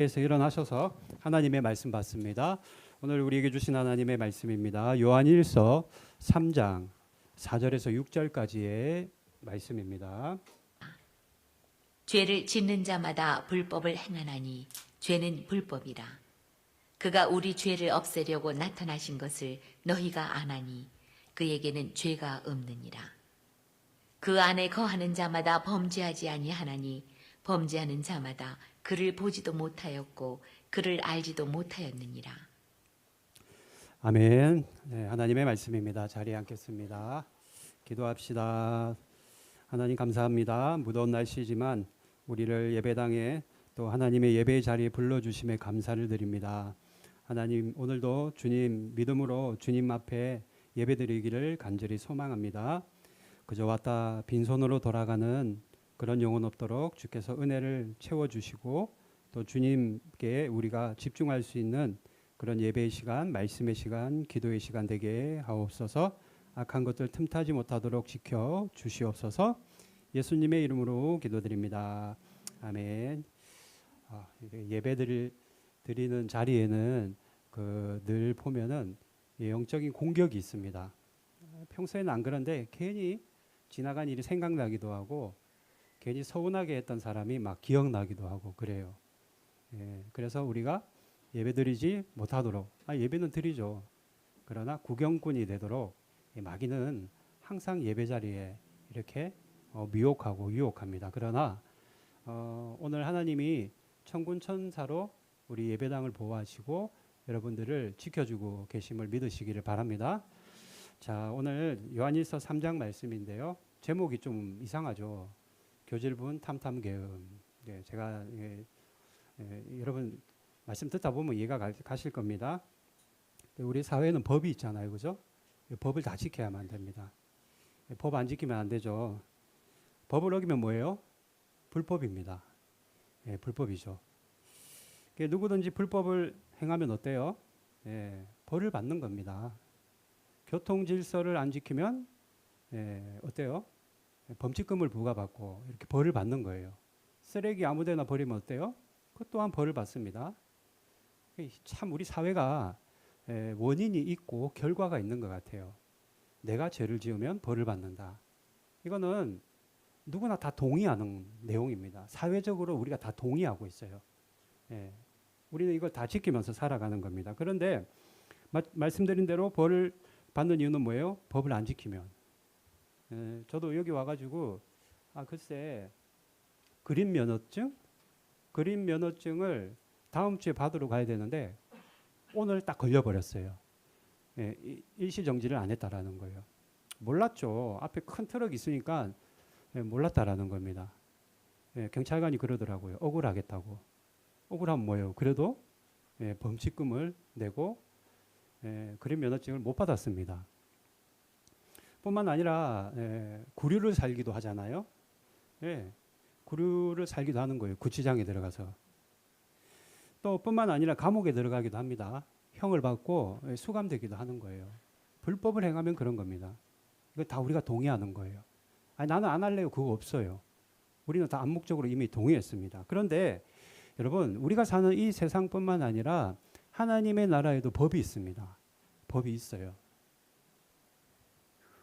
에서 일어나셔서 하나님의 말씀 받습니다. 오늘 우리에게 주신 하나님의 말씀입니다. 요한일서 3장 4절에서 6절까지의 말씀입니다. 죄를 짓는 자마다 불법을 행하나니 죄는 불법이라. 그가 우리 죄를 없애려고 나타나신 것을 너희가 아나니 그에게는 죄가 없느니라. 그 안에 거하는 자마다 범죄하지 아니하나니 범죄하는 자마다 그를 보지도 못하였고 그를 알지도 못하였느니라. 아멘. 네, 하나님의 말씀입니다. 자리에 앉겠습니다. 기도합시다. 하나님 감사합니다. 무더운 날씨지만 우리를 예배당에 또 하나님의 예배의 자리에 불러주심에 감사를 드립니다. 하나님 오늘도 주님 믿음으로 주님 앞에 예배드리기를 간절히 소망합니다. 그저 왔다 빈손으로 돌아가는 그런 영혼 없도록 주께서 은혜를 채워주시고 또 주님께 우리가 집중할 수 있는 그런 예배의 시간, 말씀의 시간, 기도의 시간 되게 하옵소서. 악한 것들 틈타지 못하도록 지켜 주시옵소서. 예수님의 이름으로 기도드립니다. 아멘. 예배를 드리는 자리에는 늘 보면은 영적인 공격이 있습니다. 평소에는 안 그런데 괜히 지나간 일이 생각나기도 하고 괜히 서운하게 했던 사람이 막 기억나기도 하고 그래요. 그래서 우리가 예배드리지 못하도록 예배는 드리죠. 그러나 구경꾼이 되도록 마귀는 항상 예배 자리에 이렇게 미혹하고 유혹합니다. 그러나 오늘 하나님이 천군천사로 우리 예배당을 보호하시고 여러분들을 지켜주고 계심을 믿으시기를 바랍니다. 자, 오늘 요한일서 3장 말씀인데요. 제목이 좀 이상하죠. 교질분 탐탐계음. 네, 제가 여러분 말씀 듣다 보면 이해가 가실 겁니다. 우리 사회에는 법이 있잖아요, 그죠? 법을 다 지켜야만 됩니다. 법 안 지키면 안 되죠. 법을 어기면 뭐예요? 불법입니다. 불법이죠. 누구든지 불법을 행하면 어때요? 벌을 받는 겁니다. 교통 질서를 안 지키면 어때요? 범칙금을 부과받고 이렇게 벌을 받는 거예요. 쓰레기 아무데나 버리면 어때요? 그것 또한 벌을 받습니다. 참 우리 사회가 원인이 있고 결과가 있는 것 같아요. 내가 죄를 지으면 벌을 받는다. 이거는 누구나 다 동의하는 내용입니다. 사회적으로 우리가 다 동의하고 있어요. 우리는 이걸 다 지키면서 살아가는 겁니다. 그런데 말씀드린 대로 벌을 받는 이유는 뭐예요? 법을 안 지키면. 저도 여기 와가지고 글쎄 그림 면허증을 다음 주에 받으러 가야 되는데 오늘 딱 걸려버렸어요. 일시정지를 안 했다라는 거예요. 몰랐죠. 앞에 큰 트럭 있으니까 몰랐다라는 겁니다. 경찰관이 그러더라고요. 억울하겠다고. 억울하면 뭐예요? 그래도 범칙금을 내고 그림 면허증을 못 받았습니다. 뿐만 아니라 구류를 살기도 하잖아요. 구류를 살기도 하는 거예요. 구치장에 들어가서. 또 뿐만 아니라 감옥에 들어가기도 합니다. 형을 받고 수감되기도 하는 거예요. 불법을 행하면 그런 겁니다. 이거 다 우리가 동의하는 거예요. 나는 안 할래요. 그거 없어요. 우리는 다 암묵적으로 이미 동의했습니다. 그런데 여러분 우리가 사는 이 세상뿐만 아니라 하나님의 나라에도 법이 있습니다. 법이 있어요.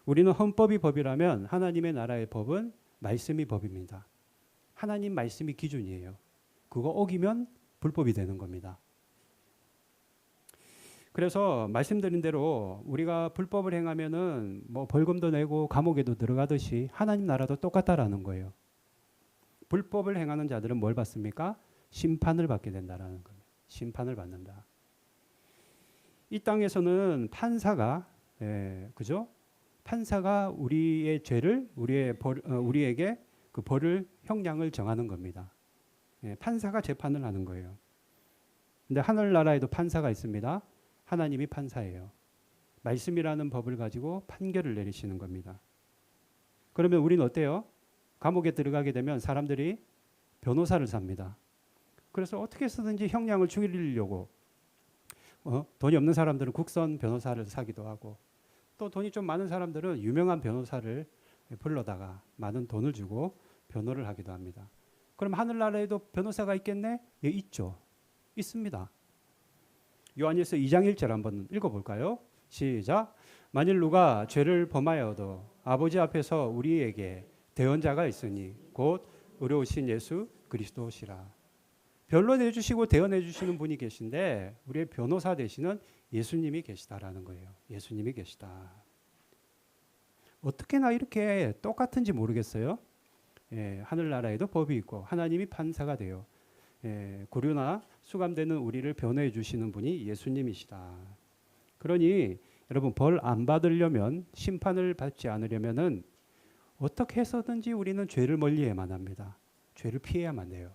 우리는 헌법이 법이라면 하나님의 나라의 법은 말씀이 법입니다. 하나님 말씀이 기준이에요. 그거 어기면 불법이 되는 겁니다. 그래서 말씀드린 대로 우리가 불법을 행하면은 뭐 벌금도 내고 감옥에도 들어가듯이 하나님 나라도 똑같다라는 거예요. 불법을 행하는 자들은 뭘 받습니까? 심판을 받게 된다라는 거예요. 심판을 받는다. 이 땅에서는 판사가 그죠? 판사가 우리의 죄를 우리에게 그 벌을 형량을 정하는 겁니다. 판사가 재판을 하는 거예요. 근데 하늘나라에도 판사가 있습니다. 하나님이 판사예요. 말씀이라는 법을 가지고 판결을 내리시는 겁니다. 그러면 우리는 어때요? 감옥에 들어가게 되면 사람들이 변호사를 삽니다. 그래서 어떻게 해서든지 형량을 줄이려고 돈이 없는 사람들은 국선 변호사를 사기도 하고 또 돈이 좀 많은 사람들은 유명한 변호사를 불러다가 많은 돈을 주고 변호를 하기도 합니다. 그럼 하늘나라에도 변호사가 있겠네? 예, 있죠. 있습니다. 요한일서 2장 1절 한번 읽어볼까요? 시작. 만일 누가 죄를 범하여도 아버지 앞에서 우리에게 대언자가 있으니 곧 의로우신 예수 그리스도시라. 변론해 주시고 대언해 주시는 분이 계신데 우리의 변호사 되시는 예수님이 계시다라는 거예요. 예수님이 계시다. 어떻게나 이렇게 똑같은지 모르겠어요. 예, 하늘나라에도 법이 있고 하나님이 판사가 돼요. 예, 고류나 수감되는 우리를 변호해 주시는 분이 예수님이시다. 그러니 여러분 벌 안 받으려면 심판을 받지 않으려면은 어떻게 해서든지 우리는 죄를 멀리해야만 합니다. 죄를 피해야만 해요.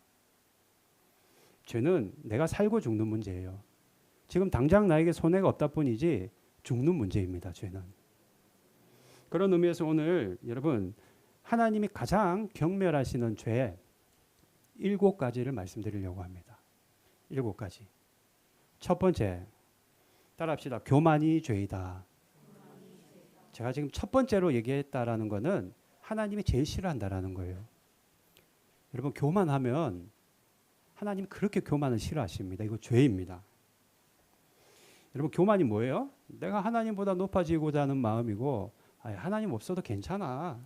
죄는 내가 살고 죽는 문제예요. 지금 당장 나에게 손해가 없다 뿐이지 죽는 문제입니다. 죄는. 그런 의미에서 오늘 여러분 하나님이 가장 경멸하시는 죄 7가지를 말씀드리려고 합니다. 7가지. 첫 번째, 따라합시다. 교만이 죄이다. 제가 지금 첫 번째로 얘기했다라는 것은 하나님이 제일 싫어한다라는 거예요. 여러분 교만하면 하나님 그렇게 교만을 싫어하십니다. 이거 죄입니다. 여러분 교만이 뭐예요? 내가 하나님보다 높아지고자 하는 마음이고 하나님 없어도 괜찮아.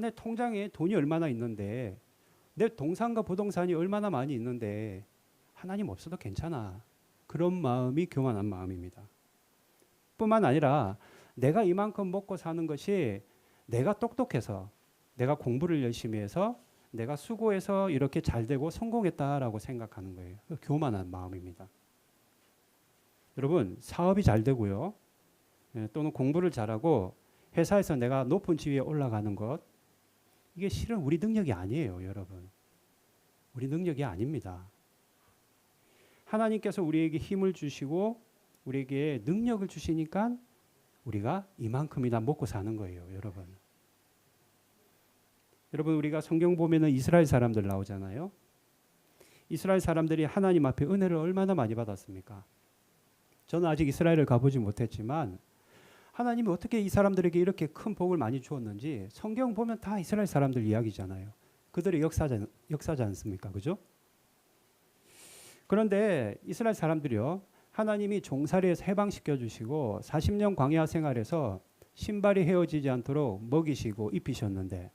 내 통장에 돈이 얼마나 있는데 내 동산과 부동산이 얼마나 많이 있는데 하나님 없어도 괜찮아. 그런 마음이 교만한 마음입니다. 뿐만 아니라 내가 이만큼 먹고 사는 것이 내가 똑똑해서 내가 공부를 열심히 해서 내가 수고해서 이렇게 잘 되고 성공했다라고 생각하는 거예요. 교만한 마음입니다. 여러분 사업이 잘 되고요. 또는 공부를 잘하고 회사에서 내가 높은 지위에 올라가는 것 이게 실은 우리 능력이 아니에요. 여러분. 우리 능력이 아닙니다. 하나님께서 우리에게 힘을 주시고 우리에게 능력을 주시니까 우리가 이만큼이나 먹고 사는 거예요. 여러분. 여러분 우리가 성경 보면은 이스라엘 사람들 나오잖아요. 이스라엘 사람들이 하나님 앞에 은혜를 얼마나 많이 받았습니까? 저는 아직 이스라엘을 가보지 못했지만 하나님이 어떻게 이 사람들에게 이렇게 큰 복을 많이 주었는지 성경 보면 다 이스라엘 사람들 이야기잖아요. 그들의 역사지 않습니까? 그죠? 그런데 이스라엘 사람들이요. 하나님이 종살이에서 해방시켜 주시고 40년 광야 생활에서 신발이 헤어지지 않도록 먹이시고 입히셨는데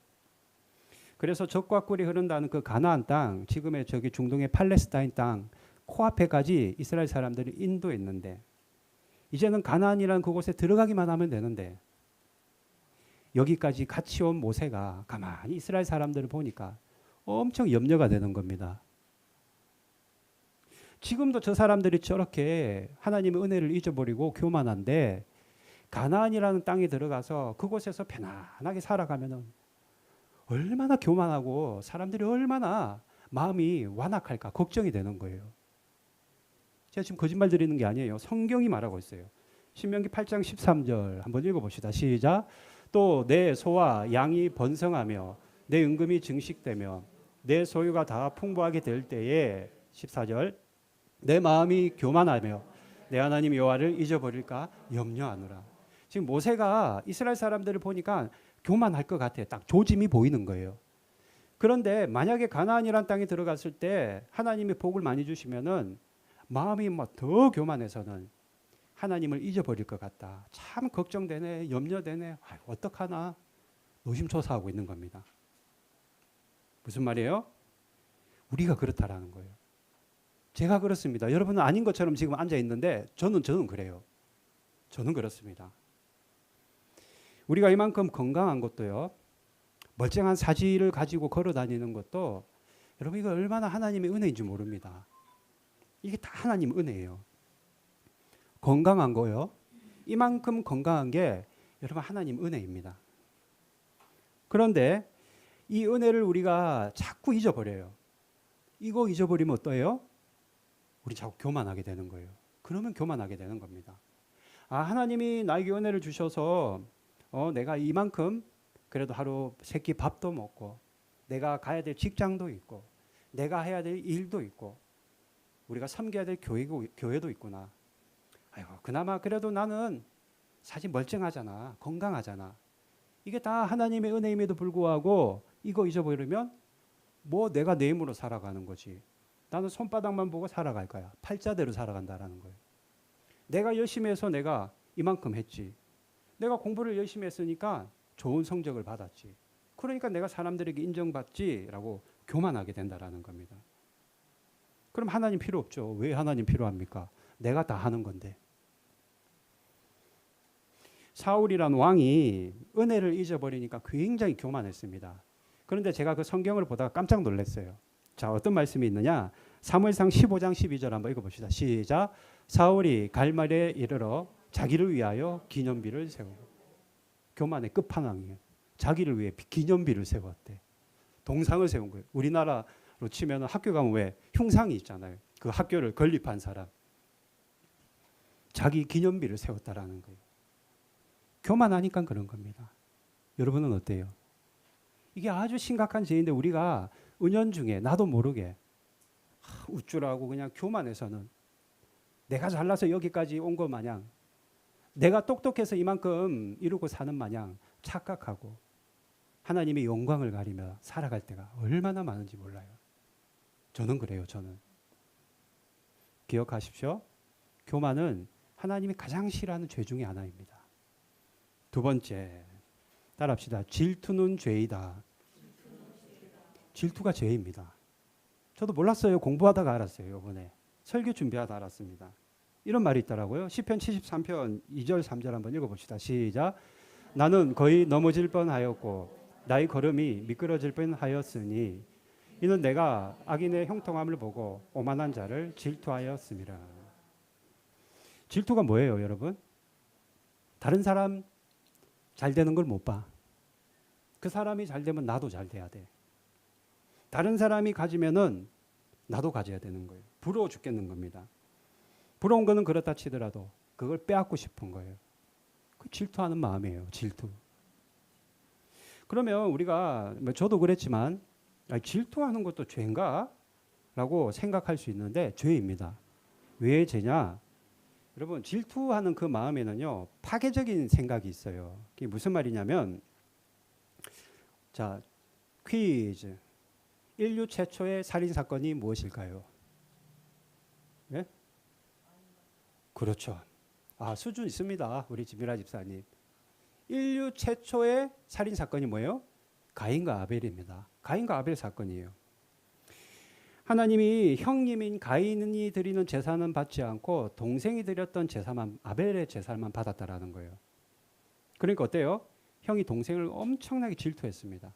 그래서 젖과 꿀이 흐른다는 그 가나안 땅, 지금의 저기 중동의 팔레스타인 땅 코앞에까지 이스라엘 사람들이 인도했는데 이제는 가나안이라는 그곳에 들어가기만 하면 되는데 여기까지 같이 온 모세가 가만히 이스라엘 사람들을 보니까 엄청 염려가 되는 겁니다. 지금도 저 사람들이 저렇게 하나님의 은혜를 잊어버리고 교만한데 가나안이라는 땅에 들어가서 그곳에서 편안하게 살아가면은 얼마나 교만하고 사람들이 얼마나 마음이 완악할까 걱정이 되는 거예요. 제가 지금 거짓말 드리는 게 아니에요. 성경이 말하고 있어요. 신명기 8장 13절 한번 읽어봅시다. 시작. 또 내 소와 양이 번성하며 내 은금이 증식되며 내 소유가 다 풍부하게 될 때에 14절 내 마음이 교만하며 내 하나님 여호와를 잊어버릴까 염려하노라. 지금 모세가 이스라엘 사람들을 보니까 교만할 것 같아요. 딱 조짐이 보이는 거예요. 그런데 만약에 가나안이라는 땅에 들어갔을 때 하나님이 복을 많이 주시면은 마음이 더 교만해서는 하나님을 잊어버릴 것 같다. 참 걱정되네, 염려되네. 어떡하나 노심초사하고 있는 겁니다. 무슨 말이에요? 우리가 그렇다라는 거예요. 제가 그렇습니다. 여러분은 아닌 것처럼 지금 앉아 있는데 저는 그래요. 저는 그렇습니다. 우리가 이만큼 건강한 것도요. 멀쩡한 사지를 가지고 걸어 다니는 것도 여러분 이거 얼마나 하나님의 은혜인지 모릅니다. 이게 다 하나님 은혜예요. 건강한 거요. 이만큼 건강한 게 여러분 하나님 은혜입니다. 그런데 이 은혜를 우리가 자꾸 잊어버려요. 이거 잊어버리면 어때요? 우리 자꾸 교만하게 되는 거예요. 그러면 교만하게 되는 겁니다. 하나님이 나에게 은혜를 주셔서 내가 이만큼 그래도 하루 세 끼 밥도 먹고 내가 가야 될 직장도 있고 내가 해야 될 일도 있고 우리가 섬겨야 될 교회도 있구나. 아이고 그나마 그래도 나는 사실 멀쩡하잖아. 건강하잖아. 이게 다 하나님의 은혜임에도 불구하고 이거 잊어버리면 뭐 내가 내 힘으로 살아가는 거지. 나는 손바닥만 보고 살아갈 거야. 팔자대로 살아간다라는 거예요. 내가 열심히 해서 내가 이만큼 했지. 내가 공부를 열심히 했으니까 좋은 성적을 받았지. 그러니까 내가 사람들에게 인정받지라고 교만하게 된다라는 겁니다. 그럼 하나님 필요 없죠. 왜 하나님 필요합니까? 내가 다 하는 건데. 사울이란 왕이 은혜를 잊어버리니까 굉장히 교만했습니다. 그런데 제가 그 성경을 보다가 깜짝 놀랐어요. 자, 어떤 말씀이 있느냐? 사무엘상 15장 12절 한번 읽어봅시다. 시작. 사울이 갈말에 이르러 자기를 위하여 기념비를 세우고. 교만의 끝판왕이에요. 자기를 위해 기념비를 세웠대. 동상을 세운 거예요. 우리나라로 치면 학교 가면 왜 흉상이 있잖아요. 그 학교를 건립한 사람. 자기 기념비를 세웠다라는 거예요. 교만하니까 그런 겁니다. 여러분은 어때요? 이게 아주 심각한 죄인데 우리가 은연중에 나도 모르게 우쭐하고 그냥 교만해서는 내가 잘나서 여기까지 온 것 마냥 내가 똑똑해서 이만큼 이루고 사는 마냥 착각하고 하나님의 영광을 가리며 살아갈 때가 얼마나 많은지 몰라요. 저는 그래요. 저는. 기억하십시오. 교만은 하나님이 가장 싫어하는 죄 중에 하나입니다. 두 번째, 따라합시다. 질투는 죄이다. 질투가 죄입니다. 저도 몰랐어요. 공부하다가 알았어요. 이번에 설교 준비하다 알았습니다. 이런 말이 있더라고요. 시편 73편 2절 3절 한번 읽어봅시다. 시작. 나는 거의 넘어질 뻔하였고 나의 걸음이 미끄러질 뻔하였으니 이는 내가 악인의 형통함을 보고 오만한 자를 질투하였음이라. 질투가 뭐예요, 여러분? 다른 사람 잘 되는 걸 못 봐. 그 사람이 잘 되면 나도 잘 돼야 돼. 다른 사람이 가지면은 나도 가져야 되는 거예요. 부러워 죽겠는 겁니다. 부러운 거는 그렇다 치더라도 그걸 빼앗고 싶은 거예요. 그 질투하는 마음이에요. 질투. 그러면 우리가 저도 그랬지만 질투하는 것도 죄인가? 라고 생각할 수 있는데 죄입니다. 왜 죄냐? 여러분 질투하는 그 마음에는요 파괴적인 생각이 있어요. 그게 무슨 말이냐면 자 퀴즈. 인류 최초의 살인 사건이 무엇일까요? 예? 그렇죠. 아 수준 있습니다. 우리 지미라 집사님. 인류 최초의 살인 사건이 뭐예요? 가인과 아벨입니다. 가인과 아벨 사건이에요. 하나님이 형님인 가인이 드리는 제사는 받지 않고 동생이 드렸던 제사만 아벨의 제사만 받았다라는 거예요. 그러니까 어때요? 형이 동생을 엄청나게 질투했습니다.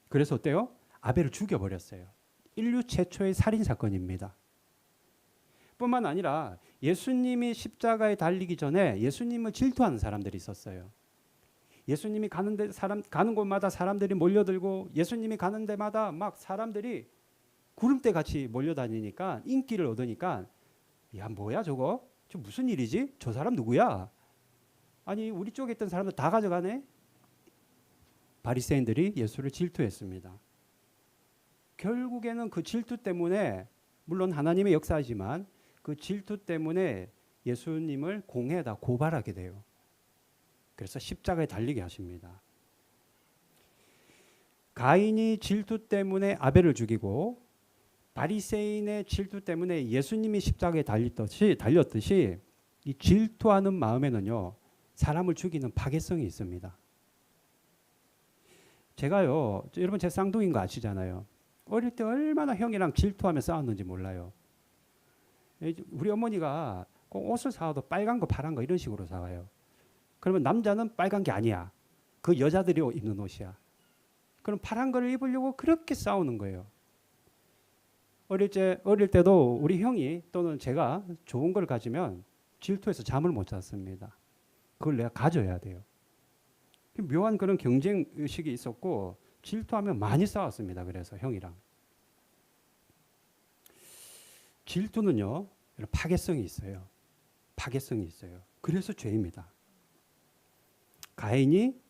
그래서 어때요? 아벨을 죽여버렸어요. 인류 최초의 살인 사건입니다. 뿐만 아니라 예수님이 십자가에 달리기 전에 예수님을 질투하는 사람들이 있었어요. 예수님이 가는 곳마다 사람들이 몰려들고 예수님이 가는 데마다 막 사람들이 구름대 같이 몰려다니니까 인기를 얻으니까 야 뭐야 저거? 저 무슨 일이지? 저 사람 누구야? 아니 우리 쪽에 있던 사람들 다 가져가네? 바리새인들이 예수를 질투했습니다. 결국에는 그 질투 때문에 물론 하나님의 역사이지만 그 질투 때문에 예수님을 공회에다 고발하게 돼요. 그래서 십자가에 달리게 하십니다. 가인이 질투 때문에 아벨을 죽이고 바리새인의 질투 때문에 예수님이 십자가에 달렸듯이 이 질투하는 마음에는요 사람을 죽이는 파괴성이 있습니다. 제가요 여러분 제 쌍둥이인 거 아시잖아요. 어릴 때 얼마나 형이랑 질투하며 싸웠는지 몰라요. 우리 어머니가 꼭 옷을 사와도 빨간 거 파란 거 이런 식으로 사와요. 그러면 남자는 빨간 게 아니야. 그 여자들이 입는 옷이야. 그럼 파란 거를 입으려고 그렇게 싸우는 거예요. 어릴 때도 우리 형이 또는 제가 좋은 걸 가지면 질투해서 잠을 못 잤습니다. 그걸 내가 가져야 돼요. 묘한 그런 경쟁 의식이 있었고 질투하면 많이 싸웠습니다. 그래서 형이랑. 질투는요 파괴성이 있어요. 파괴성이 있어요. 그래서 죄입니다. 가인이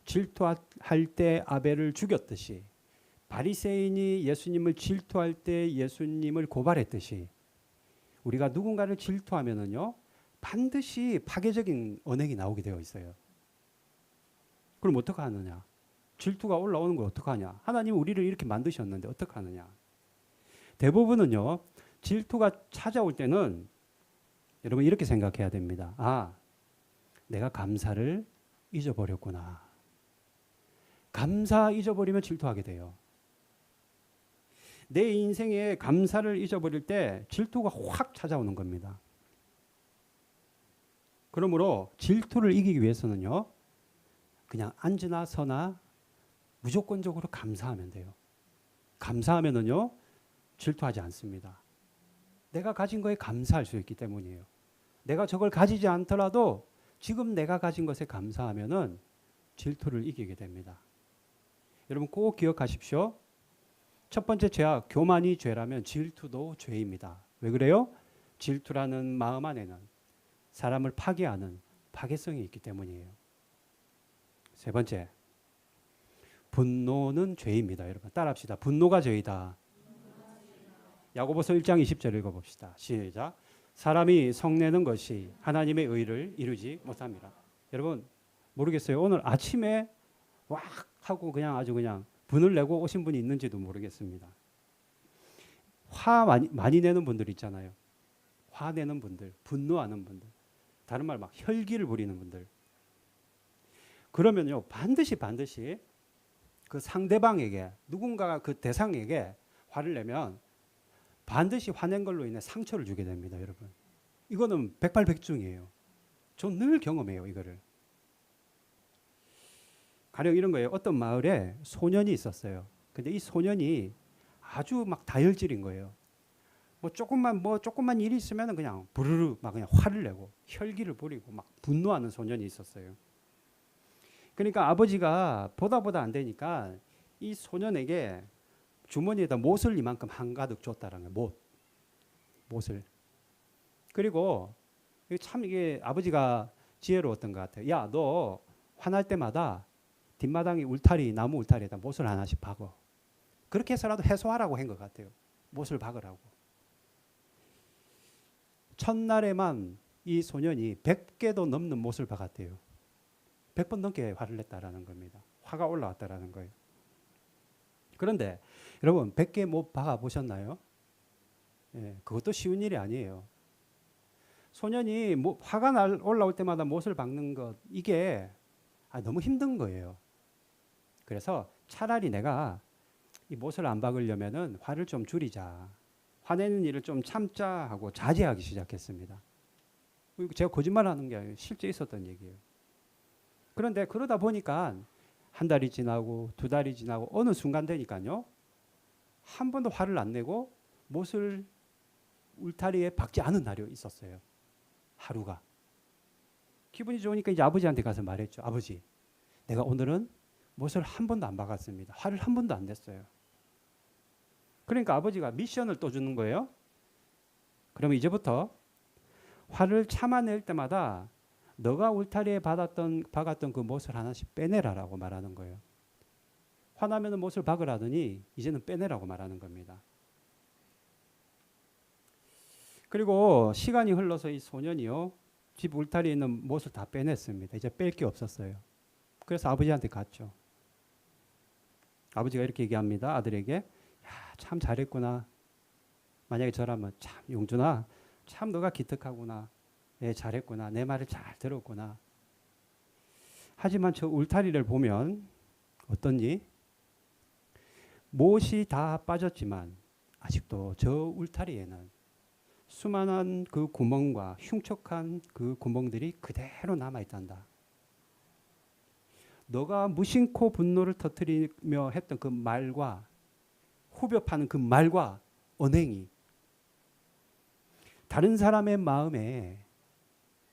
질투할 때 아벨을 죽였듯이 바리새인이 예수님을 질투할 때 예수님을 고발했듯이 우리가 누군가를 질투하면은요 반드시 파괴적인 언행이 나오게 되어 있어요. 그럼 어떻게 하느냐? 질투가 올라오는 걸 어떻게 하냐? 하나님 우리를 이렇게 만드셨는데 어떻게 하느냐? 대부분은요, 질투가 찾아올 때는 여러분 이렇게 생각해야 됩니다. 아, 내가 감사를 잊어버렸구나. 감사 잊어버리면 질투하게 돼요. 내 인생에 감사를 잊어버릴 때 질투가 확 찾아오는 겁니다. 그러므로 질투를 이기기 위해서는요, 그냥 앉으나 서나 무조건적으로 감사하면 돼요. 감사하면은요, 질투하지 않습니다. 내가 가진 거에 감사할 수 있기 때문이에요. 내가 저걸 가지지 않더라도 지금 내가 가진 것에 감사하면은 질투를 이기게 됩니다. 여러분 꼭 기억하십시오. 첫 번째 죄악, 교만이 죄라면 질투도 죄입니다. 왜 그래요? 질투라는 마음 안에는 사람을 파괴하는 파괴성이 있기 때문이에요. 세 번째, 분노는 죄입니다. 여러분 따라합시다. 분노가 죄이다. 야고보서 1장 20절 읽어봅시다. 시작. 사람이 성내는 것이 하나님의 의를 이루지 못합니다. 여러분 모르겠어요. 오늘 아침에 왁 하고 그냥 아주 그냥 분을 내고 오신 분이 있는지도 모르겠습니다. 화 많이 내는 분들 있잖아요. 화내는 분들, 분노하는 분들, 다른 말 막 혈기를 부리는 분들. 그러면요 반드시 그 상대방에게 누군가가 그 대상에게 화를 내면 반드시 화낸 걸로 인해 상처를 주게 됩니다, 여러분. 이거는 백발백중이에요. 전 늘 경험해요, 이거를. 가령 이런 거예요. 어떤 마을에 소년이 있었어요. 근데 이 소년이 아주 막 다혈질인 거예요. 뭐 조금만 일이 있으면 그냥 부르르 막 그냥 화를 내고 혈기를 부리고 막 분노하는 소년이 있었어요. 그러니까 아버지가 보다 안 되니까 이 소년에게 주머니에다 못을 이만큼 한가득 줬다라는 거예요. 못을. 그리고 참 이게 아버지가 지혜로웠던 것 같아요. 야, 너 화날 때마다 뒷마당에 나무 울타리에다 못을 하나씩 박어. 그렇게 해서라도 해소하라고 한 것 같아요. 못을 박으라고. 첫날에만 이 소년이 100개도 넘는 못을 박았대요. 100번 넘게 화를 냈다라는 겁니다. 화가 올라왔다라는 거예요. 그런데 여러분 100개 못 박아 보셨나요? 예, 그것도 쉬운 일이 아니에요. 소년이 화가 올라올 때마다 못을 박는 것 이게 너무 힘든 거예요. 그래서 차라리 내가 이 못을 안 박으려면은 화를 좀 줄이자. 화내는 일을 좀 참자 하고 자제하기 시작했습니다. 제가 거짓말하는 게 아니에요. 실제 있었던 얘기예요. 그런데 그러다 보니까 한 달이 지나고 두 달이 지나고 어느 순간 되니까요. 한 번도 화를 안 내고 못을 울타리에 박지 않은 날이 있었어요. 하루가. 기분이 좋으니까 이제 아버지한테 가서 말했죠. 아버지, 내가 오늘은 못을 한 번도 안 박았습니다. 화를 한 번도 안 냈어요. 그러니까 아버지가 미션을 또 주는 거예요. 그러면 이제부터 화를 참아낼 때마다 너가 울타리에 박았던 그 못을 하나씩 빼내라라고 말하는 거예요. 화나면 못을 박으라더니 이제는 빼내라고 말하는 겁니다. 그리고 시간이 흘러서 이 소년이요. 집 울타리에 있는 못을 다 빼냈습니다. 이제 뺄 게 없었어요. 그래서 아버지한테 갔죠. 아버지가 이렇게 얘기합니다. 아들에게. 야, 참 잘했구나. 만약에 저라면 참 용준아 참 너가 기특하구나. 네, 잘했구나. 내 말을 잘 들었구나. 하지만 저 울타리를 보면 어떠니? 못이 다 빠졌지만 아직도 저 울타리에는 수많은 그 구멍과 흉측한 그 구멍들이 그대로 남아있단다. 너가 무심코 분노를 터뜨리며 했던 그 말과 후벼 파는 그 말과 언행이 다른 사람의 마음에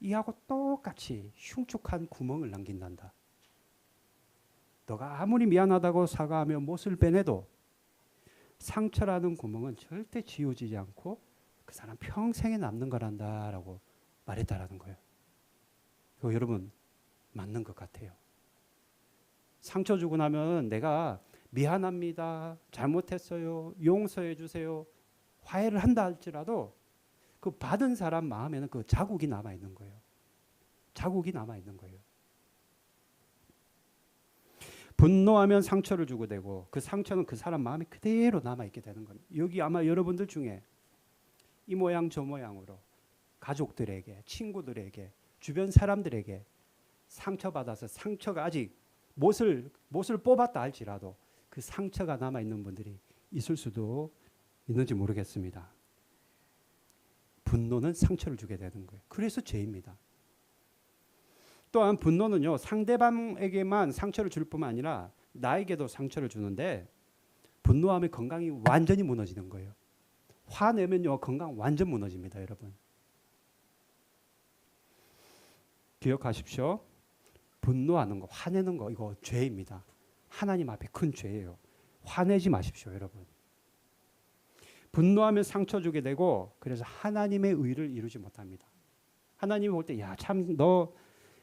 이하고 똑같이 흉측한 구멍을 남긴단다. 너가 아무리 미안하다고 사과하며 못을 빼내도 상처라는 구멍은 절대 지워지지 않고 그 사람 평생에 남는 거란다라고 말했다라는 거예요. 그거 여러분 맞는 것 같아요. 상처 주고 나면 내가 미안합니다. 잘못했어요. 용서해 주세요. 화해를 한다 할지라도 그 받은 사람 마음에는 그 자국이 남아 있는 거예요. 자국이 남아 있는 거예요. 분노하면 상처를 주게 되고 그 상처는 그 사람 마음에 그대로 남아있게 되는 겁니다. 여기 아마 여러분들 중에 이 모양 저 모양으로 가족들에게, 친구들에게, 주변 사람들에게 상처받아서 상처가 아직 못을 뽑았다 할지라도 그 상처가 남아있는 분들이 있을 수도 있는지 모르겠습니다. 분노는 상처를 주게 되는 거예요. 그래서 죄입니다. 또한 분노는요, 상대방에게만 상처를 줄 뿐만 아니라 나에게도 상처를 주는데 분노하면 건강이 완전히 무너지는 거예요. 화내면요, 건강 완전 무너집니다, 여러분. 기억하십시오. 분노하는 거, 화내는 거 이거 죄입니다. 하나님 앞에 큰 죄예요. 화내지 마십시오, 여러분. 분노하면 상처 주게 되고 그래서 하나님의 의를 이루지 못합니다. 하나님이 볼 때 야, 참 너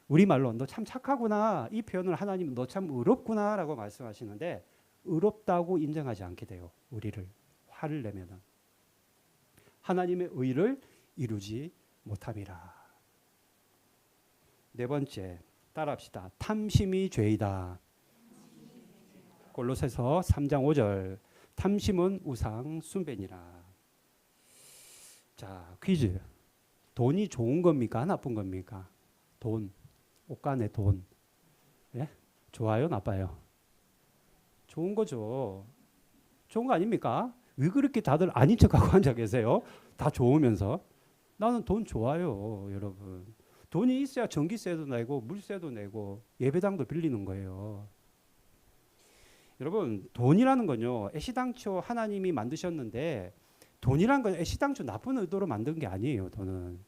우리말로 너 참 착하구나. 이 표현을 하나님은 너 참 의롭구나라고 말씀하시는데 의롭다고 인정하지 않게 돼요. 우리를 화를 내면은 하나님의 의를 이루지 못함이라. 네 번째, 따라합시다. 탐심이 죄이다. 골로새서 3장 5절. 탐심은 우상 숭배니라. 자, 퀴즈. 돈이 좋은 겁니까? 나쁜 겁니까? 돈. 옷간에 돈. 예? 좋아요? 나빠요? 좋은 거죠. 좋은 거 아닙니까? 왜 그렇게 다들 아닌 척하고 앉아 계세요? 다 좋으면서. 나는 돈 좋아요, 여러분. 돈이 있어야 전기세도 내고 물세도 내고 예배당도 빌리는 거예요. 여러분, 돈이라는 건요, 애시당초 하나님이 만드셨는데 돈이란 건 애시당초 나쁜 의도로 만든 게 아니에요, 돈은.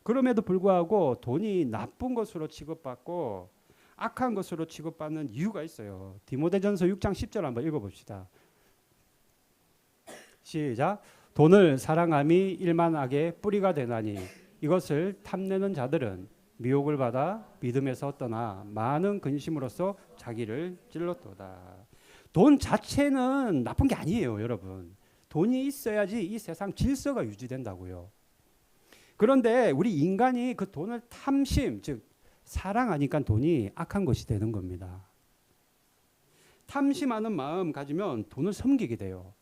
그럼에도 불구하고 돈이 나쁜 것으로 취급받고 악한 것으로 취급받는 이유가 있어요. 디모데전서 6장 10절 한번 읽어봅시다. 시작. 돈을 사랑함이 일만하게 뿌리가 되나니 이것을 탐내는 자들은 미혹을 받아 믿음에서 떠나 많은 근심으로써 자기를 찔렀도다. 돈 자체는 나쁜 게 아니에요, 여러분. 돈이 있어야지 이 세상 질서가 유지된다고요. 그런데 우리 인간이 그 돈을 탐심, 즉 사랑하니까 돈이 악한 것이 되는 겁니다. 탐심하는 마음 가지면 돈을 섬기게 돼요.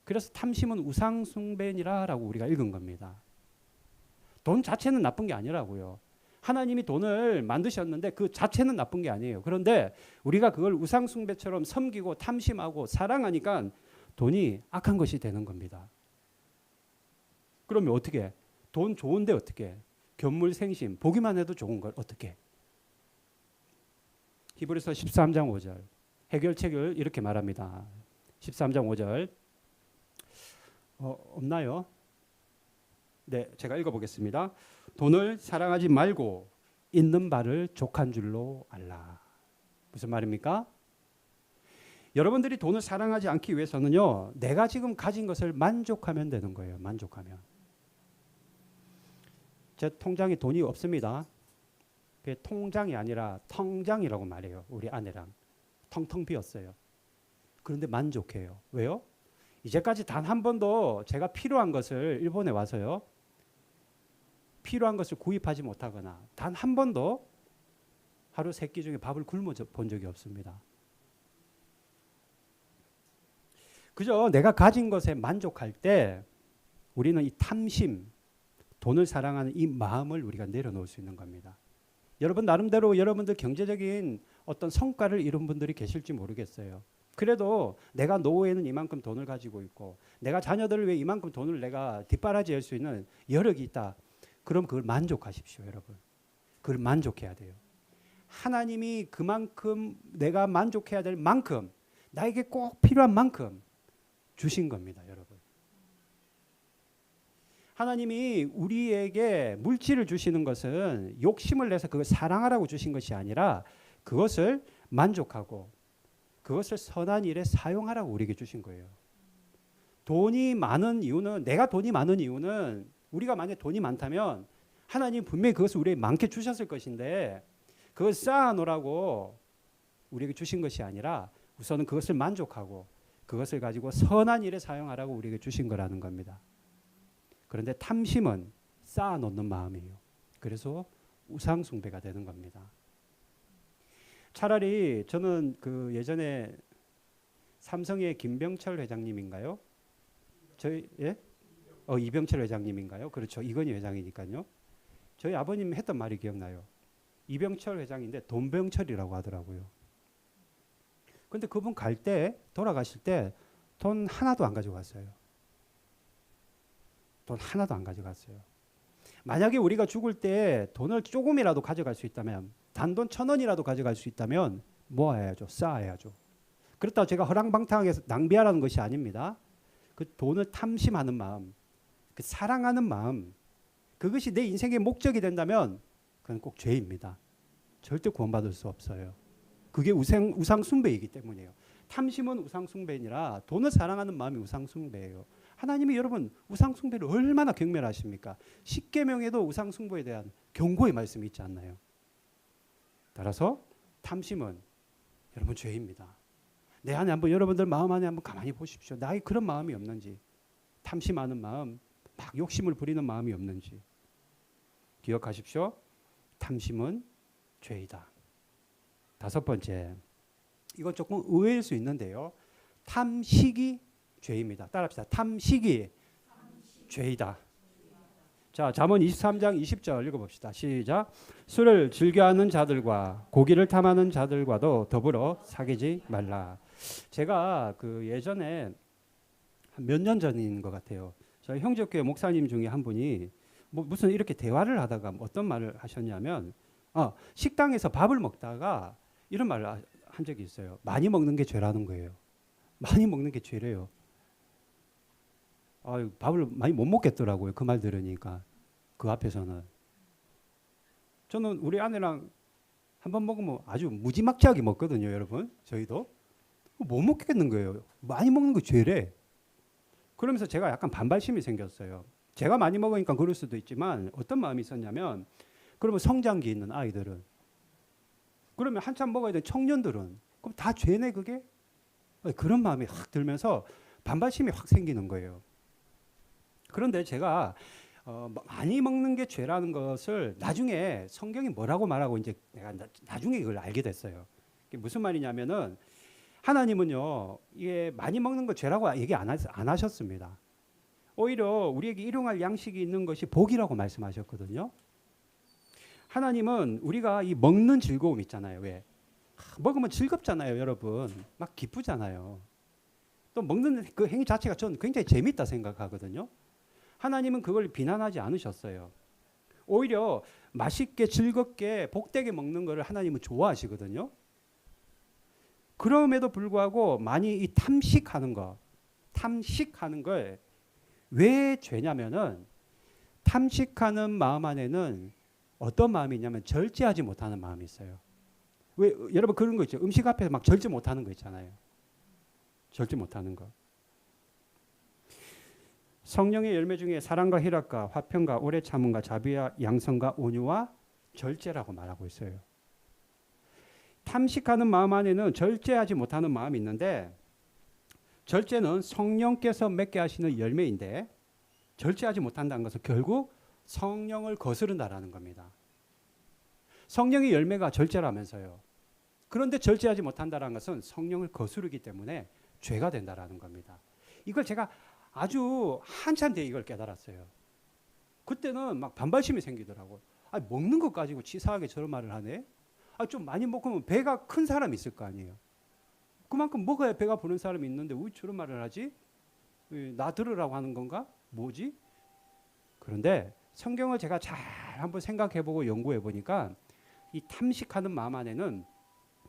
그래서 탐심은 우상 숭배니라라고 우리가 읽은 겁니다. 돈 자체는 나쁜 게 아니라고요. 하나님이 돈을 만드셨는데 그 자체는 나쁜 게 아니에요. 그런데 우리가 그걸 우상 숭배처럼 섬기고 탐심하고 사랑하니까 돈이 악한 것이 되는 겁니다. 그러면 어떻게? 돈 좋은데 어떻게? 견물생심, 보기만 해도 좋은 걸 어떻게? 히브리서 13장 5절 해결책을 이렇게 말합니다. 13장 5절 없나요? 네, 제가 읽어보겠습니다. 돈을 사랑하지 말고 있는 바를 족한 줄로 알라. 무슨 말입니까? 여러분들이 돈을 사랑하지 않기 위해서는요, 내가 지금 가진 것을 만족하면 되는 거예요. 만족하면. 제 통장에 돈이 없습니다. 그게 통장이 아니라 텅장이라고 말해요. 우리 아내랑. 텅텅 비었어요. 그런데 만족해요. 왜요? 이제까지 단 한 번도 제가 필요한 것을 일본에 와서요, 필요한 것을 구입하지 못하거나 단 한 번도 하루 세 끼 중에 밥을 굶어 본 적이 없습니다. 그저 내가 가진 것에 만족할 때 우리는 이 탐심, 돈을 사랑하는 이 마음을 우리가 내려놓을 수 있는 겁니다. 여러분 나름대로 여러분들 경제적인 어떤 성과를 이룬 분들이 계실지 모르겠어요. 그래도 내가 노후에는 이만큼 돈을 가지고 있고 내가 자녀들을 위해 이만큼 돈을 내가 뒷바라지할 수 있는 여력이 있다. 그럼 그걸 만족하십시오, 여러분. 그걸 만족해야 돼요. 하나님이 그만큼 내가 만족해야 될 만큼 나에게 꼭 필요한 만큼 주신 겁니다, 여러분. 하나님이 우리에게 물질을 주시는 것은 욕심을 내서 그걸 사랑하라고 주신 것이 아니라 그것을 만족하고 그것을 선한 일에 사용하라고 우리에게 주신 거예요. 돈이 많은 이유는, 내가 돈이 많은 이유는, 우리가 만약에 돈이 많다면 하나님 분명히 그것을 우리에게 많게 주셨을 것인데 그걸 쌓아놓으라고 우리에게 주신 것이 아니라 우선은 그것을 만족하고 그것을 가지고 선한 일에 사용하라고 우리에게 주신 거라는 겁니다. 그런데 탐심은 쌓아놓는 마음이에요. 그래서 우상 숭배가 되는 겁니다. 차라리 저는 그 예전에 삼성의 김병철 회장님인가요? 저희 예? 이병철 회장님인가요? 그렇죠. 이건희 회장이니까요. 저희 아버님 했던 말이 기억나요. 이병철 회장인데 돈병철이라고 하더라고요. 근데 그분 갈 때 돌아가실 때 돈 하나도 안 가져갔어요. 돈 하나도 안 가져갔어요. 만약에 우리가 죽을 때 돈을 조금이라도 가져갈 수 있다면 단돈 1,000원이라도 가져갈 수 있다면 모아야죠. 쌓아야죠. 그렇다고 제가 허랑방탕하게 낭비하라는 것이 아닙니다. 그 돈을 탐심하는 마음, 그 사랑하는 마음, 그것이 내 인생의 목적이 된다면 그건 꼭 죄입니다. 절대 구원받을 수 없어요. 그게 우상 숭배이기 때문이에요. 탐심은 우상 숭배니라 돈을 사랑하는 마음이 우상 숭배예요. 하나님이 여러분 우상 숭배를 얼마나 경멸하십니까? 십계명에도 우상 숭배에 대한 경고의 말씀이 있지 않나요? 따라서 탐심은 여러분 죄입니다. 내 안에 한번 여러분들 마음 안에 한번 가만히 보십시오. 나의 그런 마음이 없는지, 탐심하는 마음, 막 욕심을 부리는 마음이 없는지 기억하십시오. 탐심은 죄이다. 다섯 번째, 이건 조금 의외일 수 있는데요. 탐식이 죄입니다. 따라합시다. 탐식이 죄이다. 자, 잠언 23장 20절 읽어봅시다. 시작. 술을 즐겨하는 자들과 고기를 탐하는 자들과도 더불어 사귀지 말라. 제가 그 예전에 몇 년 전인 것 같아요. 저희 형제교회 목사님 중에 한 분이 무슨 이렇게 대화를 하다가 어떤 말을 하셨냐면 식당에서 밥을 먹다가 이런 말을 한 적이 있어요. 많이 먹는 게 죄라는 거예요. 많이 먹는 게 죄래요. 밥을 많이 못 먹겠더라고요. 그 말 들으니까. 그 앞에서는. 저는 우리 아내랑 한 번 먹으면 아주 무지막지하게 먹거든요, 여러분. 저희도. 못 먹겠는 거예요. 많이 먹는 거 죄래. 그러면서 제가 약간 반발심이 생겼어요. 제가 많이 먹으니까 그럴 수도 있지만 어떤 마음이 있었냐면 그러면 성장기 있는 아이들은 그러면 한참 먹어야 되는 청년들은 그럼 다 죄네 그게? 그런 마음이 확 들면서 반발심이 확 생기는 거예요. 그런데 제가 많이 먹는 게 죄라는 것을 나중에 성경이 뭐라고 말하고 이제 내가 나중에 이걸 알게 됐어요. 이게 무슨 말이냐면은 하나님은요 이게 많이 먹는 거 죄라고 얘기 안 하셨습니다. 오히려 우리에게 일용할 양식이 있는 것이 복이라고 말씀하셨거든요. 하나님은 우리가 이 먹는 즐거움 있잖아요. 왜? 먹으면 즐겁잖아요, 여러분. 막 기쁘잖아요. 또 먹는 그 행위 자체가 저는 굉장히 재밌다 생각하거든요. 하나님은 그걸 비난하지 않으셨어요. 오히려 맛있게 즐겁게 복되게 먹는 것을 하나님은 좋아하시거든요. 그럼에도 불구하고 많이 이 탐식하는 걸 왜 죄냐면은 탐식하는 마음 안에는 어떤 마음이 있냐면 절제하지 못하는 마음이 있어요. 왜 여러분 그런 거 있죠. 음식 앞에서 막 절제 못하는 거 있잖아요. 절제 못하는 거. 성령의 열매 중에 사랑과 희락과 화평과 오래 참음과 자비와 양선과 온유와 절제라고 말하고 있어요. 탐식하는 마음 안에는 절제하지 못하는 마음이 있는데 절제는 성령께서 맺게 하시는 열매인데 절제하지 못한다는 것은 결국 성령을 거스른다라는 겁니다. 성령의 열매가 절제라면서요. 그런데 절제하지 못한다는 것은 성령을 거스르기 때문에 죄가 된다라는 겁니다. 이걸 제가 아주 한참 뒤에 이걸 깨달았어요. 그때는 막 반발심이 생기더라고요. 먹는 것 가지고 치사하게 저런 말을 하네. 좀 많이 먹으면 배가 큰 사람이 있을 거 아니에요. 그만큼 먹어야 배가 부른 사람이 있는데 왜 저런 말을 하지? 나 들으라고 하는 건가? 뭐지? 그런데 성경을 제가 잘 한번 생각해보고 연구해보니까 이 탐식하는 마음 안에는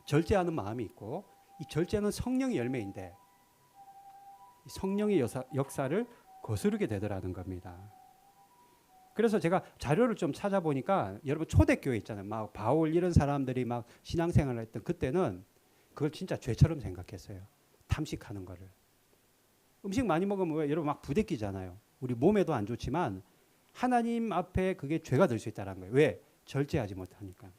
절제하는 마음이 있고 이 절제는 성령의 열매인데 성령의 역사를 거스르게 되더라는 겁니다. 그래서 제가 자료를 좀 찾아보니까 여러분 초대교회 있잖아요. 막 바울 이런 사람들이 막 신앙생활을 했던 그때는 그걸 진짜 죄처럼 생각했어요. 탐식하는 거를. 음식 많이 먹으면 왜 여러분 막 부대끼잖아요. 우리 몸에도 안 좋지만 하나님 앞에 그게 죄가 될 수 있다는 거예요. 왜? 절제하지 못하니까.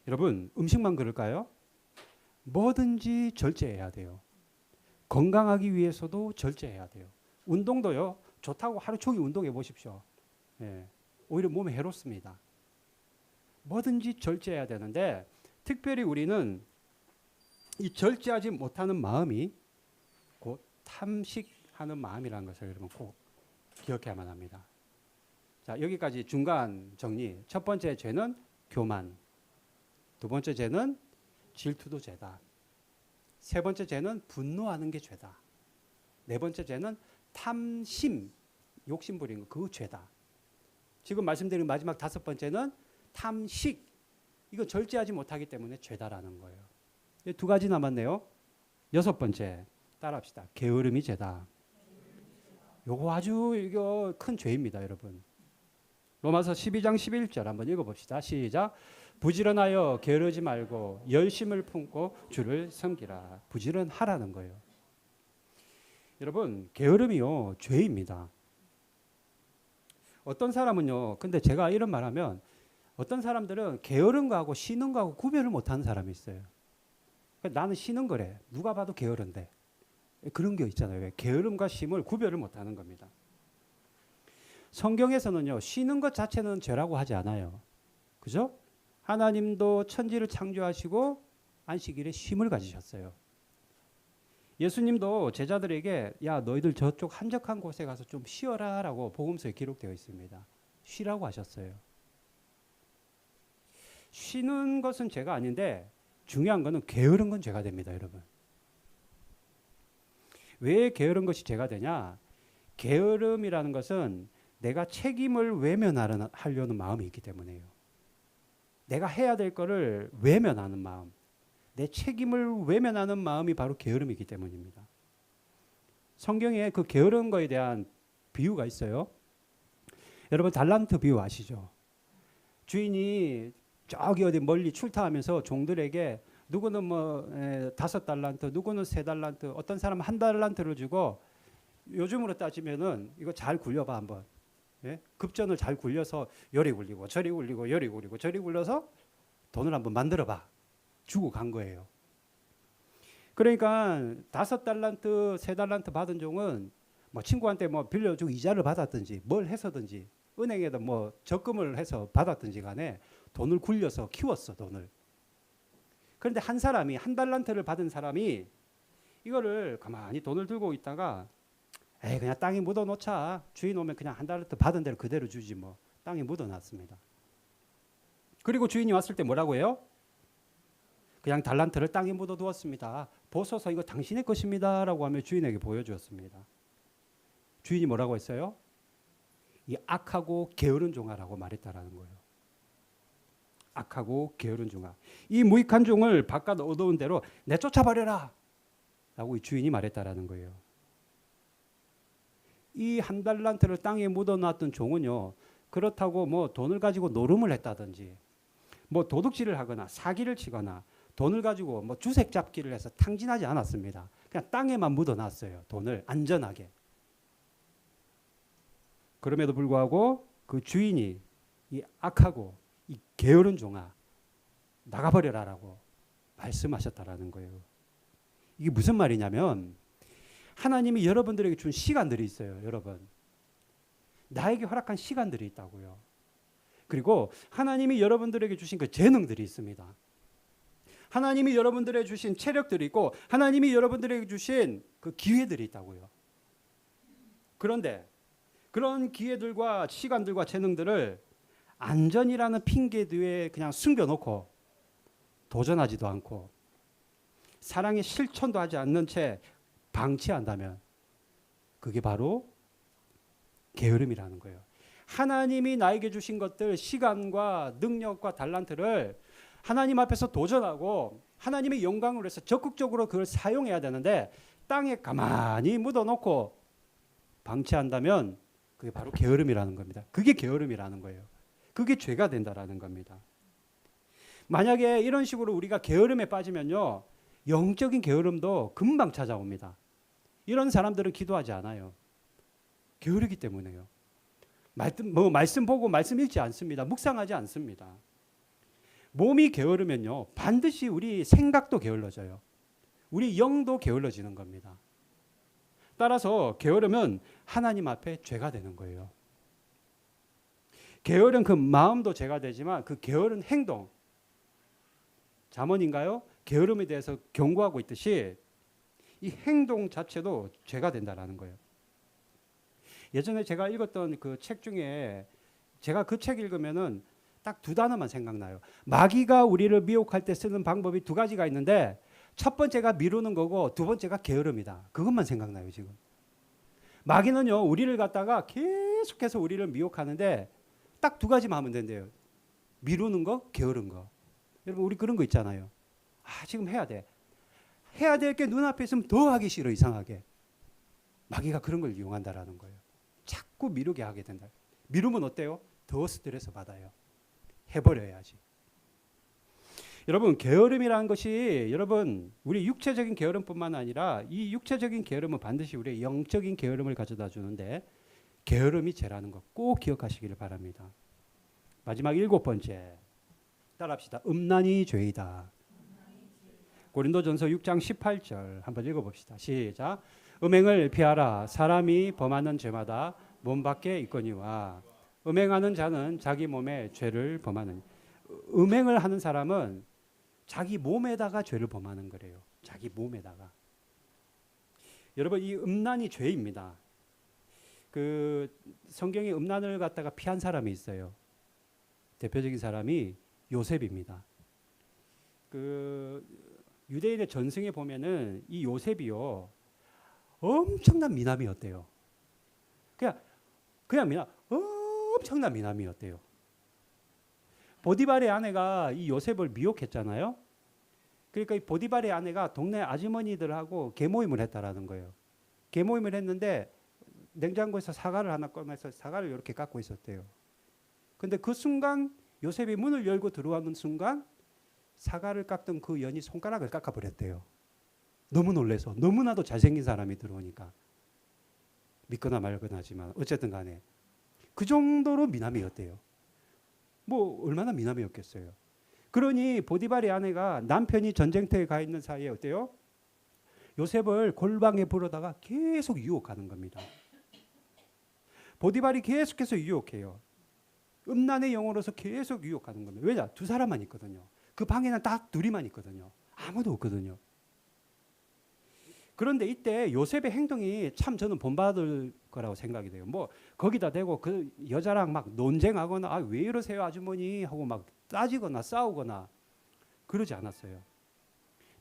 여러분 음식만 그럴까요? 뭐든지 절제해야 돼요. 건강하기 위해서도 절제해야 돼요. 운동도요. 좋다고 하루 종일 운동해 보십시오. 오히려 몸에 해롭습니다. 뭐든지 절제해야 되는데 특별히 우리는 이 절제하지 못하는 마음이 곧 탐식하는 마음이라는 것을 여러분 꼭 기억해야만 합니다. 자, 여기까지 중간 정리. 첫 번째 죄는 교만. 두 번째 죄는 질투도 죄다. 세 번째 죄는 분노하는 게 죄다. 네 번째 죄는 탐심, 욕심 부리는 거, 그거 죄다. 지금 말씀드린 마지막 다섯 번째는 탐식. 이거 절제하지 못하기 때문에 죄다라는 거예요. 두 가지 남았네요. 여섯 번째 따라합시다. 게으름이 죄다. 요거 아주 이거 큰 죄입니다, 여러분. 로마서 12장 11절 한번 읽어봅시다. 시작. 부지런하여 게으르지 말고 열심을 품고 주를 섬기라. 부지런하라는 거예요. 여러분, 게으름이요 죄입니다. 어떤 사람은요, 근데 제가 이런 말하면 어떤 사람들은 게으른 거하고 쉬는 거하고 구별을 못하는 사람이 있어요. 나는 쉬는 거래. 누가 봐도 게으른데. 그런 게 있잖아요. 왜? 게으름과 쉼을 구별을 못하는 겁니다. 성경에서는요, 쉬는 것 자체는 죄라고 하지 않아요. 그죠? 하나님도 천지를 창조하시고 안식일에 쉼을 가지셨어요. 예수님도 제자들에게 야, 너희들 저쪽 한적한 곳에 가서 좀 쉬어라 라고 복음서에 기록되어 있습니다. 쉬라고 하셨어요. 쉬는 것은 죄가 아닌데 중요한 것은 게으른 건 죄가 됩니다, 여러분. 왜 게으른 것이 죄가 되냐? 게으름이라는 것은 내가 책임을 외면하려는 마음이 있기 때문에요. 내가 해야 될 거를 외면하는 마음, 내 책임을 외면하는 마음이 바로 게으름이기 때문입니다. 성경에 그 게으른 거에 대한 비유가 있어요. 여러분 달란트 비유 아시죠? 주인이 저기 어디 멀리 출타하면서 종들에게 누구는 뭐 5달란트, 누구는 3달란트, 어떤 사람은 1달란트를 주고 요즘으로 따지면은 이거 잘 굴려봐 한번. 예? 급전을 잘 굴려서 요리 굴리고 저리 굴리고 요리 굴리고 저리 굴려서 돈을 한번 만들어봐. 주고 간 거예요. 그러니까 5달란트, 3달란트 받은 종은 뭐 친구한테 뭐 빌려주고 이자를 받았든지 뭘 해서든지 은행에다 뭐 적금을 해서 받았든지 간에 돈을 굴려서 키웠어, 돈을. 그런데 한 사람이 1달란트를 받은 사람이 이거를 가만히 돈을 들고 있다가 에이 그냥 땅에 묻어놓자. 주인 오면 그냥 1달란트 받은 대로 그대로 주지 뭐. 땅에 묻어놨습니다. 그리고 주인이 왔을 때 뭐라고 해요? 그냥 달란트를 땅에 묻어두었습니다. 보소서 이거 당신의 것입니다 라고 하며 주인에게 보여주었습니다. 주인이 뭐라고 했어요? 이 악하고 게으른 종아라고 말했다라는 거예요. 악하고 게으른 종아. 이 무익한 종을 바깥 어두운 대로 내쫓아버려라 라고 이 주인이 말했다라는 거예요. 이 1달란트를 땅에 묻어놨던 종은요, 그렇다고 뭐 돈을 가지고 노름을 했다든지 뭐 도둑질을 하거나 사기를 치거나 돈을 가지고 뭐 주색 잡기를 해서 탕진하지 않았습니다. 그냥 땅에만 묻어놨어요. 돈을 안전하게. 그럼에도 불구하고 그 주인이 이 악하고 이 게으른 종아 나가버려라라고 말씀하셨다라는 거예요. 이게 무슨 말이냐면 하나님이 여러분들에게 준 시간들이 있어요. 여러분. 나에게 허락한 시간들이 있다고요. 그리고 하나님이 여러분들에게 주신 그 재능들이 있습니다. 하나님이 여러분들에게 주신 체력들이 있고 하나님이 여러분들에게 주신 그 기회들이 있다고요. 그런데 그런 기회들과 시간들과 재능들을 안전이라는 핑계 뒤에 그냥 숨겨놓고 도전하지도 않고 사랑의 실천도 하지 않는 채 방치한다면 그게 바로 게으름이라는 거예요. 하나님이 나에게 주신 것들, 시간과 능력과 달란트를 하나님 앞에서 도전하고 하나님의 영광을 위해서 적극적으로 그걸 사용해야 되는데 땅에 가만히 묻어놓고 방치한다면 그게 바로 게으름이라는 겁니다. 그게 게으름이라는 거예요. 그게 죄가 된다라는 겁니다. 만약에 이런 식으로 우리가 게으름에 빠지면요, 영적인 게으름도 금방 찾아옵니다. 이런 사람들은 기도하지 않아요. 게으르기 때문에요. 말씀 보고 말씀 읽지 않습니다. 묵상하지 않습니다. 몸이 게으르면요, 반드시 우리 생각도 게을러져요. 우리 영도 게을러지는 겁니다. 따라서 게으르면 하나님 앞에 죄가 되는 거예요. 게으른 그 마음도 죄가 되지만 그 게으른 행동, 잠언인가요? 게으름에 대해서 경고하고 있듯이 이 행동 자체도 죄가 된다라는 거예요. 예전에 제가 읽었던 그 책 중에 제가 그 책 읽으면은 딱 두 단어만 생각나요. 마귀가 우리를 미혹할 때 쓰는 방법이 두 가지가 있는데 첫 번째가 미루는 거고 두 번째가 게으름이다. 그것만 생각나요, 지금. 마귀는요, 우리를 갖다가 계속해서 우리를 미혹하는데 딱 두 가지만 하면 된대요. 미루는 거, 게으른 거. 여러분, 우리 그런 거 있잖아요. 아, 지금 해야 돼. 해야 될 게 눈앞에 있으면 더 하기 싫어, 이상하게. 마귀가 그런 걸 이용한다라는 거예요. 자꾸 미루게 하게 된다. 미루면 어때요? 더 스트레스 받아요. 해버려야지. 여러분, 게으름이라는 것이 여러분 우리 육체적인 게으름뿐만 아니라 이 육체적인 게으름은 반드시 우리의 영적인 게으름을 가져다 주는데 게으름이 죄라는 것 꼭 기억하시기를 바랍니다. 마지막 7번째 따라합시다. 음란이 죄이다. 고린도전서 6장 18절 한번 읽어봅시다. 시작. 음행을 피하라. 사람이 범하는 죄마다 몸 밖에 있거니와 음행하는 자는 자기 몸에 죄를 범하느니. 음행을 하는 사람은 자기 몸에다가 죄를 범하는 거래요. 자기 몸에다가. 여러분, 이 음란이 죄입니다. 그 성경에 음란을 갖다가 피한 사람이 있어요. 대표적인 사람이 요셉입니다. 그 유대인의 전승에 보면은 이 요셉이요 엄청난 미남이었대요. 그냥 엄청난 미남이었대요. 보디발의 아내가 이 요셉을 미혹했잖아요. 그러니까 이 보디발의 아내가 동네 아주머니들하고 개모임을 했다라는 거예요. 개모임을 했는데 냉장고에서 사과를 하나 꺼내서 사과를 이렇게 깎고 있었대요. 근데 그 순간 요셉이 문을 열고 들어오는 순간 사과를 깎던 그 연이 손가락을 깎아버렸대요. 너무 놀라서. 너무나도 잘생긴 사람이 들어오니까. 믿거나 말거나 하지만 어쨌든 간에 그 정도로 미남이었대요. 뭐 얼마나 미남이었겠어요. 그러니 보디발의 아내가 남편이 전쟁터에 가 있는 사이에 어때요? 요셉을 골방에 불러다가 계속 유혹하는 겁니다. 보디발이 계속해서 유혹해요. 음란의 영으로서 계속 유혹하는 겁니다. 왜냐? 두 사람만 있거든요. 그 방에는 딱 둘이만 있거든요. 아무도 없거든요. 그런데 이때 요셉의 행동이 참 저는 본받을 거라고 생각이 돼요. 뭐 거기다 대고 그 여자랑 막 논쟁하거나 아, 왜 이러세요 아주머니 하고 막 따지거나 싸우거나 그러지 않았어요.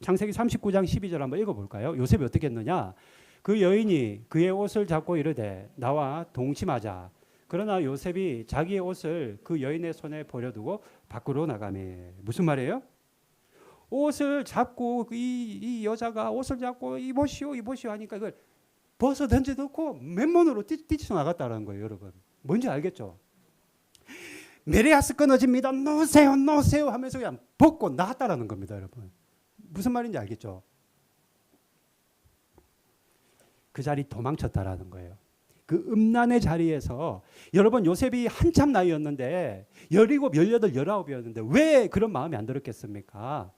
창세기 39장 12절 한번 읽어볼까요? 요셉이 어떻게 했느냐? 그 여인이 그의 옷을 잡고 이르되 나와 동침하자. 그러나 요셉이 자기의 옷을 그 여인의 손에 버려두고 밖으로 나가매. 무슨 말이에요? 옷을 잡고 이 여자가 옷을 잡고 입으시오 하니까 이걸 벗어 던져놓고 맨몸으로 뛰쳐나갔다는 거예요. 여러분 뭔지 알겠죠? 메리아스 끊어집니다. 놓으세요 하면서 그냥 벗고 나갔다라는 겁니다. 여러분 무슨 말인지 알겠죠? 그 자리 도망쳤다라는 거예요. 그 음란의 자리에서 여러분 요셉이 한참 나이였는데 17, 18, 19이었는데 왜 그런 마음이 안 들었겠습니까?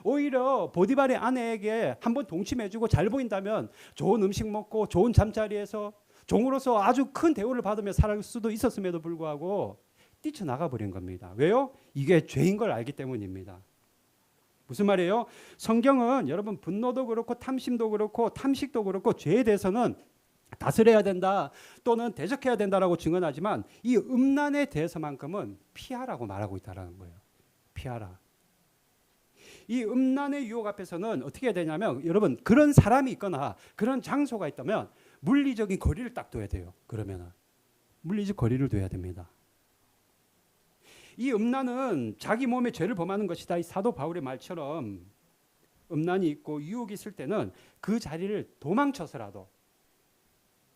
오히려 보디발의 아내에게 한번 동침해주고 잘 보인다면 좋은 음식 먹고 좋은 잠자리에서 종으로서 아주 큰 대우를 받으며 살 수도 있었음에도 불구하고 뛰쳐나가 버린 겁니다. 왜요? 이게 죄인 걸 알기 때문입니다. 무슨 말이에요? 성경은 여러분 분노도 그렇고 탐심도 그렇고 탐식도 그렇고 죄에 대해서는 다스려야 된다 또는 대적해야 된다라고 증언하지만 이 음란에 대해서만큼은 피하라고 말하고 있다는 거예요. 피하라. 이 음란의 유혹 앞에서는 어떻게 해야 되냐면 여러분 그런 사람이 있거나 그런 장소가 있다면 물리적인 거리를 딱 둬야 돼요. 그러면은 물리적 거리를 둬야 됩니다. 이 음란은 자기 몸에 죄를 범하는 것이다. 이 사도 바울의 말처럼 음란이 있고 유혹이 있을 때는 그 자리를 도망쳐서라도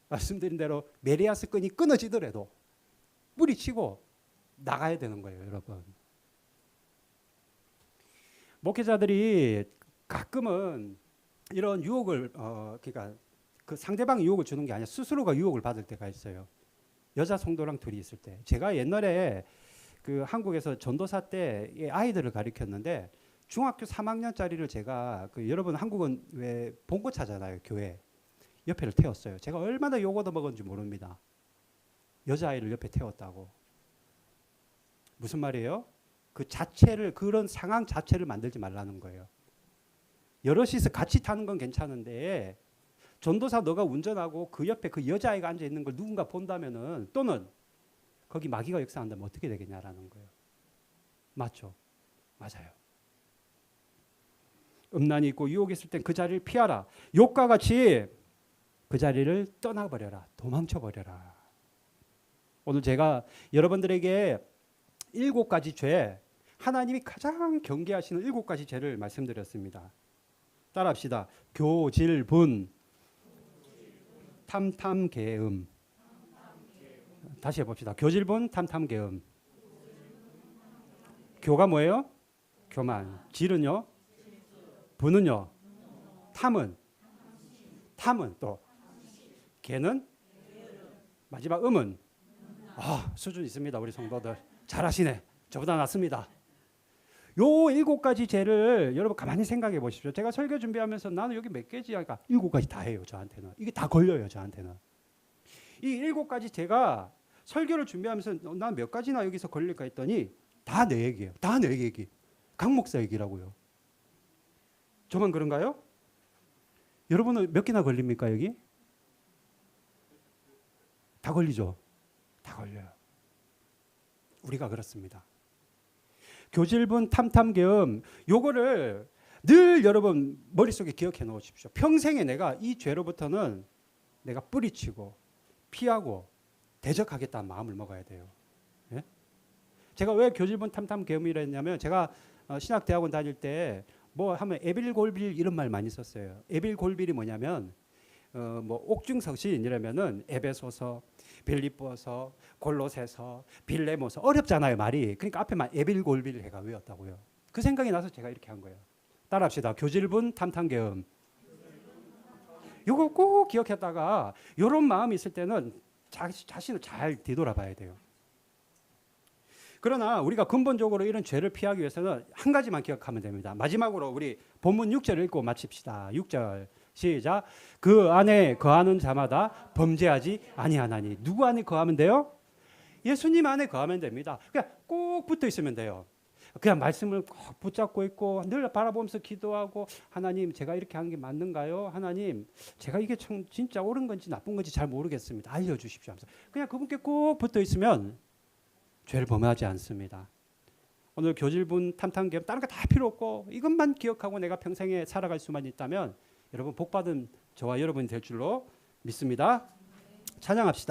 말씀드린 대로 메리아스 끈이 끊어지더라도 뿌리치고 나가야 되는 거예요. 여러분 목회자들이 가끔은 이런 유혹을 그러니까 그 상대방이 유혹을 주는 게 아니라 스스로가 유혹을 받을 때가 있어요. 여자 성도랑 둘이 있을 때 제가 옛날에 그 한국에서 전도사 때 아이들을 가르쳤는데 중학교 3학년짜리를 제가 그 여러분 한국은 왜 봉고차잖아요. 교회 옆에를 태웠어요. 제가 얼마나 욕 얻어 먹었는지 모릅니다. 여자아이를 옆에 태웠다고. 무슨 말이에요? 그 자체를, 그런 상황 자체를 만들지 말라는 거예요. 여럿이서 같이 타는 건 괜찮은데 전도사 너가 운전하고 그 옆에 그 여자아이가 앉아 있는 걸 누군가 본다면은, 또는 거기 마귀가 역사한다면 어떻게 되겠냐라는 거예요. 맞죠? 맞아요. 음란이 있고 유혹이 있을 땐 그 자리를 피하라. 욕과 같이 그 자리를 떠나버려라. 도망쳐버려라. 오늘 제가 여러분들에게 7가지 죄, 하나님이 가장 경계하시는 7가지 죄를 말씀드렸습니다. 따라합시다. 교질분, 탐탐계음. 다시 해봅시다. 교질분, 탐탐계음. 교가 뭐예요? 교만. 질은요? 분은요? 탐은 또 개는? 마지막 음은? 수준 있습니다. 우리 성도들 잘하시네. 저보다 낫습니다. 요 7가지 죄를 여러분 가만히 생각해 보십시오. 제가 설교 준비하면서 나는 여기 몇 개지 하니까 7가지 다 해요. 저한테는 이게 다 걸려요. 저한테는 이 7가지 죄가 설교를 준비하면서 난 몇 가지나 여기서 걸릴까 했더니 다 내 얘기예요. 다 내 얘기. 강 목사 얘기라고요. 저만 그런가요? 여러분은 몇 개나 걸립니까 여기? 다 걸리죠. 다 걸려요. 우리가 그렇습니다. 교질분, 탐탐계음, 요거를 늘 여러분 머릿속에 기억해 놓으십시오. 평생에 내가 이 죄로부터는 내가 뿌리치고 피하고 대적하겠다는 마음을 먹어야 돼요. 예? 제가 왜 교질분, 탐탐계음이라 했냐면, 제가 신학대학원 다닐 때 뭐 하면 에빌골빌 이런 말 많이 썼어요. 에빌골빌이 뭐냐면 뭐 옥중서신이라면은 에베소서, 빌립보서, 골로새서, 빌레모서, 어렵잖아요 말이. 그러니까 앞에만 에빌골빌 해가 외웠다고요. 그 생각이 나서 제가 이렇게 한 거예요. 따라합시다. 교질분, 탐탐계음. 요거 꼭 기억했다가 이런 마음이 있을 때는 자신을 잘 뒤돌아봐야 돼요. 그러나 우리가 근본적으로 이런 죄를 피하기 위해서는 한 가지만 기억하면 됩니다. 마지막으로 우리 본문 6절 읽고 마칩시다. 6절 시작. 그 안에 거하는 자마다 범죄하지 아니하나니. 누구 안에 거하면 돼요? 예수님 안에 거하면 됩니다. 그냥 꼭 붙어 있으면 돼요. 그냥 말씀을 꼭 붙잡고 있고 늘 바라보면서 기도하고, 하나님 제가 이렇게 하는 게 맞는가요? 하나님 제가 이게 참 진짜 옳은 건지 나쁜 건지 잘 모르겠습니다. 알려주십시오 하면서 그냥 그분께 꼭 붙어 있으면 죄를 범하지 않습니다. 오늘 교질분, 탐탐계음 다른 거 다 필요 없고 이것만 기억하고 내가 평생에 살아갈 수만 있다면 여러분 복받은 저와 여러분이 될 줄로 믿습니다. 찬양합시다.